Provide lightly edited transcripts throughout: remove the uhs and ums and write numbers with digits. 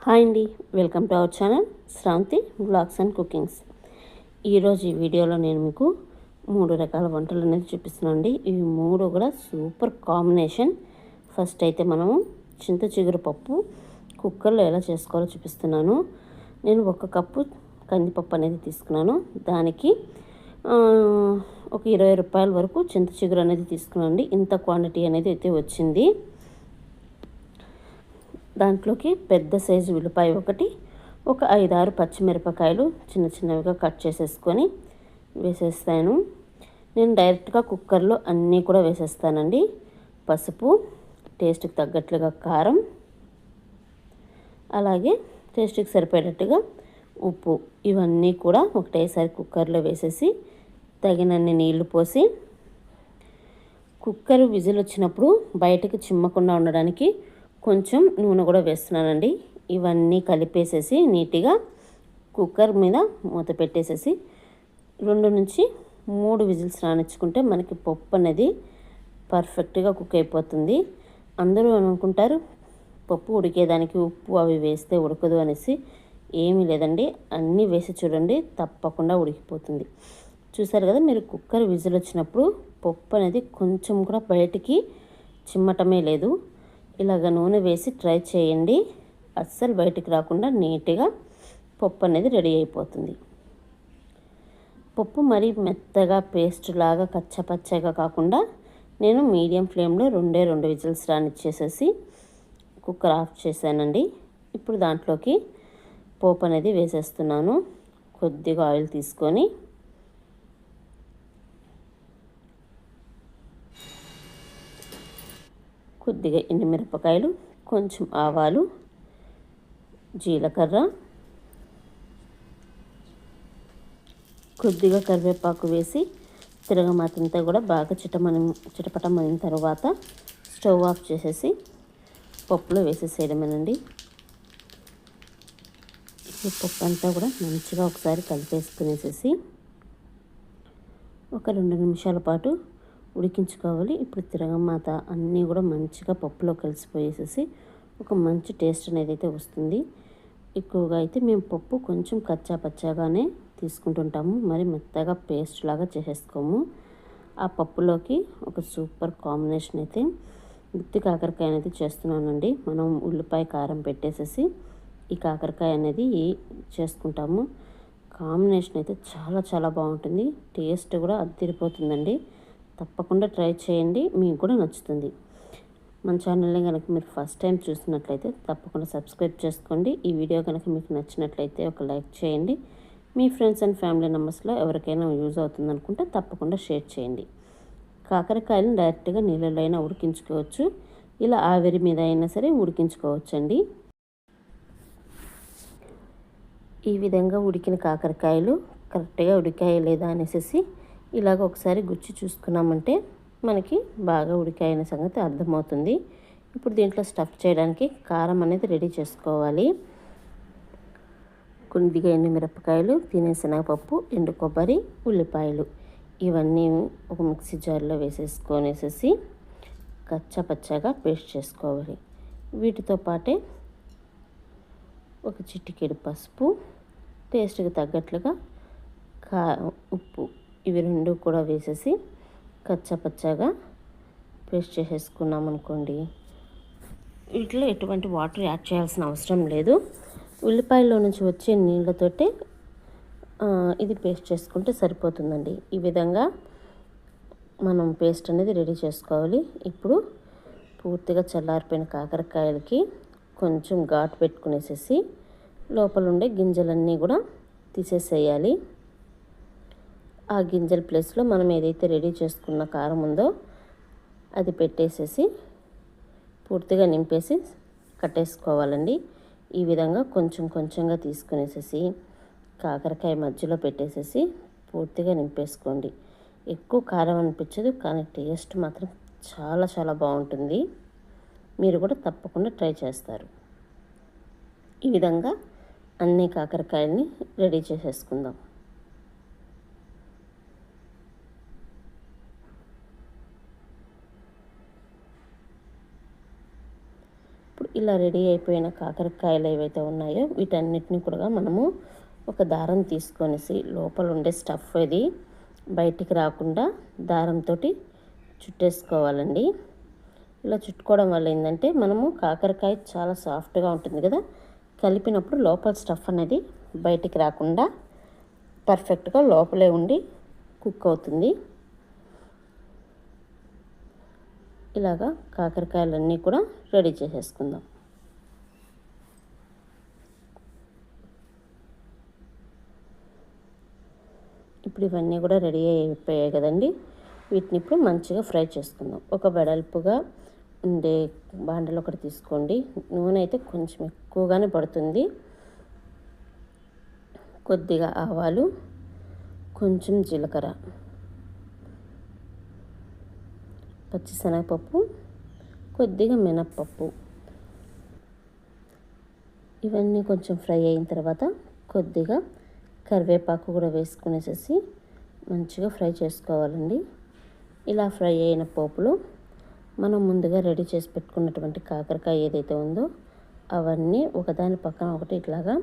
Hi అండి, welcome to our channel Shranti vlogs and cookings. ఈరోజు ఈ వీడియోలో నేను మీకు 3 రకాల వంటలు అనేది చూపిస్తున్నాను అండి. ఇవి 3 కూడా సూపర్ కాంబినేషన్. ఫస్ట్ అయితే మనము చింత చిగురు పప్పు కుక్కర్లో ఎలా చేసుకోవాలో చూపిస్తున్నాను. నేను 1 కప్పు కందిపప్పు అనేది తీసుకున్నాను. దానికి ఒక 20 రూపాయల వరకు చింత చిగురు అనేది తీసుకున్నాను. ఇంత క్వాంటిటీ అనేది అయితే వచ్చింది. దాంట్లోకి పెద్ద సైజు ఉల్లిపాయ ఒకటి, ఒక 5-6 పచ్చిమిరపకాయలు చిన్న చిన్నవిగా కట్ చేసేసుకొని వేసేస్తాను. నేను డైరెక్ట్గా కుక్కర్లో అన్నీ కూడా వేసేస్తానండి. పసుపు, టేస్ట్కి తగ్గట్లుగా కారం, అలాగే టేస్ట్కి సరిపడేట్టుగా ఉప్పు, ఇవన్నీ కూడా ఒకటేసారి కుక్కర్లో వేసేసి తగినన్ని నీళ్లు పోసి కుక్కర్ విజిల్ వచ్చినప్పుడు బయటకు చిమ్మకుండా ఉండడానికి కొంచెం నూనె కూడా వేస్తున్నానండి. ఇవన్నీ కలిపేసేసి నీట్గా కుక్కర్ మీద మూత పెట్టేసేసి 2 నుంచి 3 విజిల్స్ రానిచ్చుకుంటే మనకి పప్పు అనేది పర్ఫెక్ట్గా కుక్ అయిపోతుంది. అందరూ అనుకుంటారు పప్పు ఉడికేదానికి ఉప్పు అవి వేస్తే ఉడకదు అనేసి. ఏమీ లేదండి, అన్నీ వేసి చూడండి, తప్పకుండా ఉడికిపోతుంది. చూసారు కదా, మీరు కుక్కర్ విజిల్ వచ్చినప్పుడు పప్పు అనేది కొంచెం కూడా బయటికి చిమ్మటమే లేదు. ఇలాగ నూనె వేసి ట్రై చేయండి, అస్సలు బయటికి రాకుండా నీట్గా పప్పు అనేది రెడీ అయిపోతుంది. పప్పు మరీ మెత్తగా పేస్ట్ లాగా కచ్చపచ్చగా కాకుండా నేను మీడియం ఫ్లేమ్లో 2 విజిల్స్ రానిచ్చేసేసి కుక్కర్ ఆఫ్ చేశానండి. ఇప్పుడు దాంట్లోకి పోపు అనేది వేసేస్తున్నాను. కొద్దిగా ఆయిల్ తీసుకొని కొద్దిగా ఎండుమిరపకాయలు, కొంచెం ఆవాలు, జీలకర్ర, కొద్దిగా కరివేపాకు వేసి తిరగమాతంతా కూడా బాగా చిటపటమనిన తర్వాత స్టవ్ ఆఫ్ చేసేసి పప్పులో వేసేసేయడమేనండి. ఈ పప్పు అంతా కూడా మంచిగా ఒకసారి కలిపేసుకునేసేసి ఒక 2 నిమిషాల పాటు ఉడికించుకోవాలి. ఇప్పుడు తిరగమాత అన్నీ కూడా మంచిగా పప్పులో కలిసిపోయేసేసి ఒక మంచి టేస్ట్ అనేది అయితే వస్తుంది. ఎక్కువగా అయితే మేము పప్పు కొంచెం కచ్చా పచ్చాగానే తీసుకుంటుంటాము, మరి మెత్తగా పేస్ట్ లాగా చేసేసుకోము. ఆ పప్పులోకి ఒక సూపర్ కాంబినేషన్ అయితే గుత్తి కాకరకాయ అనేది చేస్తున్నానండి. మనం ఉల్లిపాయ కారం పెట్టేసేసి ఈ కాకరకాయ అనేది చేసుకుంటాము. కాంబినేషన్ అయితే చాలా చాలా బాగుంటుంది. టేస్ట్ కూడా అదిరిపోతుందండి. తప్పకుండా ట్రై చేయండి, మీకు కూడా నచ్చుతుంది. మన ఛానల్ని కనుక మీరు ఫస్ట్ టైం చూసినట్లయితే తప్పకుండా సబ్స్క్రైబ్ చేసుకోండి. ఈ వీడియో కనుక మీకు నచ్చినట్లయితే ఒక లైక్ చేయండి. మీ ఫ్రెండ్స్ అండ్ ఫ్యామిలీ మెంబర్స్లో ఎవరికైనా యూజ్ అవుతుంది అనుకుంటే తప్పకుండా షేర్ చేయండి. కాకరకాయలను డైరెక్ట్గా నీళ్ళలో అయినా ఉడికించుకోవచ్చు, ఇలా ఆవిరి మీద అయినా సరే ఉడికించుకోవచ్చండి. ఈ విధంగా ఉడికిన కాకరకాయలు కరెక్ట్గా ఉడికాయ లేదా అనేసి ఇలాగ ఒకసారి గుచ్చి చూసుకున్నామంటే మనకి బాగా ఉడికాయన సంగతి అర్థమవుతుంది. ఇప్పుడు దీంట్లో స్టఫ్ చేయడానికి కారం అనేది రెడీ చేసుకోవాలి. కొద్దిగా ఎండుమిరపకాయలు, శనగపప్పు, ఎండు కొబ్బరి, ఉల్లిపాయలు, ఇవన్నీ ఒక మిక్సీ జార్లో వేసేసి కచ్చపచ్చగా పేస్ట్ చేసుకోవాలి. వీటితో పాటే ఒక చిటికెడు పసుపు, టేస్ట్కి తగ్గట్లుగా ఉప్పు, ఇవి 2 కూడా వేసేసి కచ్చపచ్చగా పేస్ట్ చేసేసుకున్నాం అనుకోండి. వీటిలో ఎటువంటి వాటర్ యాడ్ చేయాల్సిన అవసరం లేదు. ఉల్లిపాయలో నుంచి వచ్చే నీళ్ళతోటే ఇది పేస్ట్ చేసుకుంటే సరిపోతుందండి. ఈ విధంగా మనం పేస్ట్ అనేది రెడీ చేసుకోవాలి. ఇప్పుడు పూర్తిగా చల్లారిపోయిన కాకరకాయలకి కొంచెం ఘాటు పెట్టుకునేసేసి లోపల ఉండే గింజలన్నీ కూడా తీసేసేయాలి. ఆ గింజల ప్లేస్లో మనం ఏదైతే రెడీ చేసుకున్న కారం ఉందో అది పెట్టేసేసి పూర్తిగా నింపేసి కట్టేసుకోవాలండి. ఈ విధంగా కొంచెం కొంచెంగా తీసుకునేసేసి కాకరకాయ మధ్యలో పెట్టేసేసి పూర్తిగా నింపేసుకోండి. ఎక్కువ కారం అనిపించదు, కానీ టేస్ట్ మాత్రం చాలా చాలా బాగుంటుంది. మీరు కూడా తప్పకుండా ట్రై చేస్తారు. ఈ విధంగా అన్ని కాకరకాయల్ని రెడీ చేసేసుకుందాం. ఇలా రెడీ అయిపోయిన కాకరకాయలు ఏవైతే ఉన్నాయో వీటన్నిటిని కూడా మనము ఒక దారం తీసుకొనేసి లోపల ఉండే స్టఫ్ అది బయటికి రాకుండా దారంతో చుట్టేసుకోవాలండి. ఇలా చుట్టుకోవడం వల్ల ఏంటంటే మనము కాకరకాయ చాలా సాఫ్ట్గా ఉంటుంది కదా, కలిపినప్పుడు లోపల స్టఫ్ అనేది బయటికి రాకుండా పర్ఫెక్ట్గా లోపలే ఉండి కుక్ అవుతుంది. ఇలాగా కాకరకాయలన్నీ కూడా రెడీ చేసేసుకుందాం. ఇప్పుడు ఇవన్నీ కూడా రెడీ అయిపోయాయి కదండి. వీటిని ఇప్పుడు మంచిగా ఫ్రై చేసుకుందాం. ఒక వెడల్పుగా ఉండే బాండలు ఒకటి తీసుకోండి. నూనె అయితే కొంచెం ఎక్కువగానే పడుతుంది. కొద్దిగా ఆవాలు, కొంచెం జీలకర్ర, పచ్చిశనగపప్పు, కొద్దిగా మినప్పప్పు, ఇవన్నీ కొంచెం ఫ్రై అయిన తర్వాత కొద్దిగా కరివేపాకు కూడా వేసుకునేసేసి మంచిగా ఫ్రై చేసుకోవాలండి. ఇలా ఫ్రై అయిన పోపులో మనం ముందుగా రెడీ చేసి పెట్టుకున్నటువంటి కాకరకాయ ఏదైతే ఉందో అవన్నీ ఒకదాని పక్కన ఒకటి ఇట్లాగా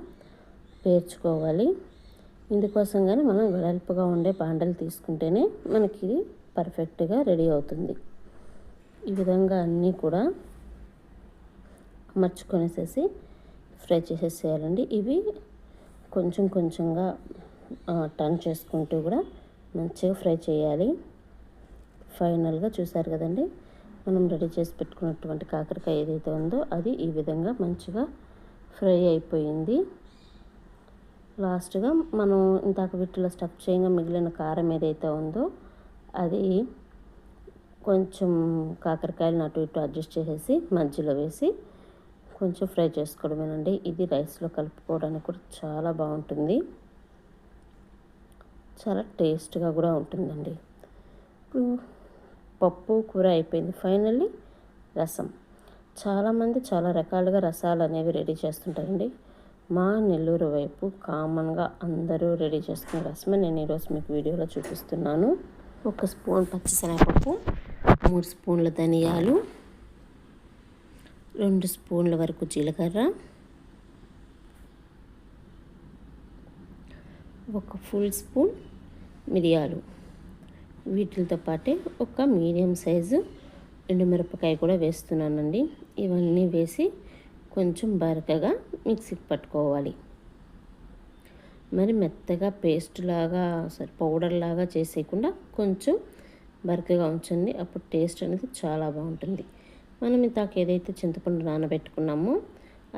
పేర్చుకోవాలి. ఇందుకోసం కానీ మనం వెడల్పుగా ఉండే బాండలు తీసుకుంటేనే మనకి ఇది పర్ఫెక్ట్గా రెడీ అవుతుంది. ఈ విధంగా అన్నీ కూడా అమర్చుకొనేసేసి ఫ్రై చేసేసేయాలండి. ఇవి కొంచెం కొంచెంగా టర్న్ చేసుకుంటూ కూడా మంచిగా ఫ్రై చేయాలి. ఫైనల్గా చూసారు కదండి, మనం రెడీ చేసి పెట్టుకున్నటువంటి కాకరకాయ ఏదైతే ఉందో అది ఈ విధంగా మంచిగా ఫ్రై అయిపోయింది. లాస్ట్గా మనం ఇందాక వీటిలో స్టఫ్ చేయగా మిగిలిన కారం ఏదైతే ఉందో అది కొంచెం కాకరకాయలను అటు ఇటు అడ్జస్ట్ చేసేసి మధ్యలో వేసి కొంచెం ఫ్రై చేసుకోవడమేనండి. ఇది రైస్లో కలుపుకోవడానికి కూడా చాలా బాగుంటుంది, చాలా టేస్ట్గా కూడా ఉంటుందండి. ఇప్పుడు పప్పు కూర అయిపోయింది. ఫైనల్లీ రసం. చాలామంది చాలా రకాలుగా రసాలు అనేవి రెడీ చేస్తుంటారండి. మా నెల్లూరు వైపు కామన్గా అందరూ రెడీ చేసుకునే రసమే నేను ఈరోజు మీకు వీడియోలో చూపిస్తున్నాను. 1 స్పూన్ పచ్చిశనగపప్పు, 3 స్పూన్ల ధనియాలు, 2 స్పూన్ల వరకు జీలకర్ర, 1 ఫుల్ స్పూన్ మిరియాలు, వీటితో పాటే ఒక మీడియం సైజు ఎండుమిరపకాయ కూడా వేస్తున్నానండి. ఇవన్నీ వేసి కొంచెం బరకగా మిక్సీకి పట్టుకోవాలి. మరి మెత్తగా పేస్ట్ లాగా పౌడర్ లాగా చేసేయకుండా కొంచెం బరకగా ఉంచండి. అప్పుడు టేస్ట్ అనేది చాలా బాగుంటుంది. మనం ఇంతాక ఏదైతే చింతపండు నానబెట్టుకున్నామో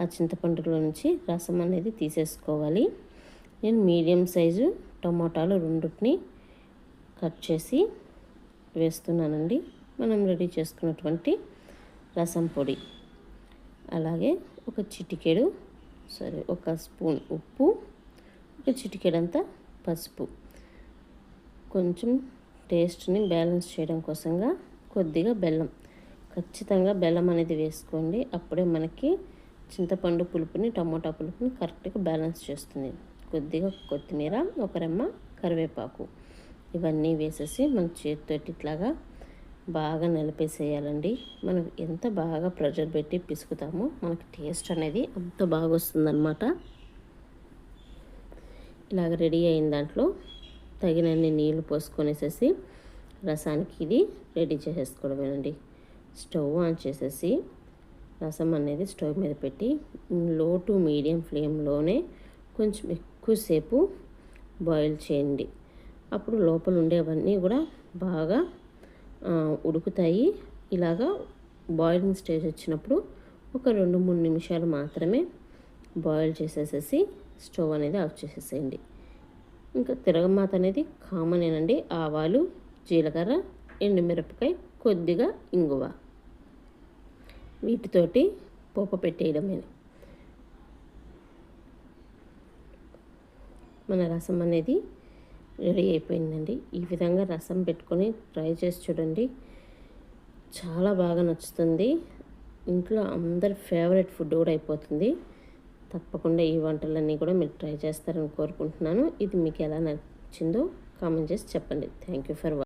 ఆ చింతపండులో నుంచి రసం అనేది తీసేసుకోవాలి. నేను మీడియం సైజు టమాటాలు 2ని కట్ చేసి వేస్తున్నానండి. మనం రెడీ చేసుకున్నటువంటి రసం పొడి, అలాగే ఒక స్పూన్ ఉప్పు, ఒక చిటికెడంతా పసుపు, కొంచెం టేస్ట్ని బ్యాలెన్స్ చేయడం కోసంగా కొద్దిగా బెల్లం. ఖచ్చితంగా బెల్లం అనేది వేసుకోండి. అప్పుడే మనకి చింతపండు పులుపుని టమోటా పులుపుని కరెక్ట్గా బ్యాలెన్స్ చేస్తుంది. కొద్దిగా కొత్తిమీర, ఒక రెమ్మ కరివేపాకు, ఇవన్నీ వేసేసి మన చేతితోటి ఇట్లాగా బాగా నలిపేసేయాలండి. మనం ఎంత బాగా ప్రెషర్ పెట్టి పిసుకుతామో మనకి టేస్ట్ అనేది అంత బాగా వస్తుందన్నమాట. ఇలాగ రెడీ అయిన దాంట్లో తగినన్ని నీళ్లు పోసుకొనేసేసి రసానికి ఇది రెడీ చేసేసుకోవడమేనండి. స్టవ్ ఆన్ చేసేసి రసం అనేది స్టవ్ మీద పెట్టి లో టు మీడియం ఫ్లేమ్లోనే కొంచెం ఎక్కువసేపు బాయిల్ చేయండి. అప్పుడు లోపల ఉండేవన్నీ కూడా బాగా ఉడుకుతాయి. ఇలాగా బాయిలింగ్ స్టేజ్ వచ్చినప్పుడు ఒక 2-3 నిమిషాలు మాత్రమే బాయిల్ చేసేసేసి స్టవ్ అనేది ఆఫ్ చేసేసేయండి. ఇంకా తిరగమాత అనేది కామనేనండి. ఆవాలు, జీలకర్ర, ఎండుమిరపకాయ, కొద్దిగా ఇంగువ, వీటితోటి పోపు పెట్టేయడమే. మన రసం అనేది రెడీ అయిపోయిందండి. ఈ విధంగా రసం పెట్టుకొని ట్రై చేసి చూడండి, చాలా బాగా నచ్చుతుంది. ఇంట్లో అందరి ఫేవరెట్ ఫుడ్ కూడా అయిపోతుంది. తప్పకుండా ఈ వంటలన్నీ కూడా మీరు ట్రై చేస్తారని కోరుకుంటున్నాను. ఇది మీకు ఎలా నచ్చిందో కామెంట్ చేసి చెప్పండి. Thank you for watching.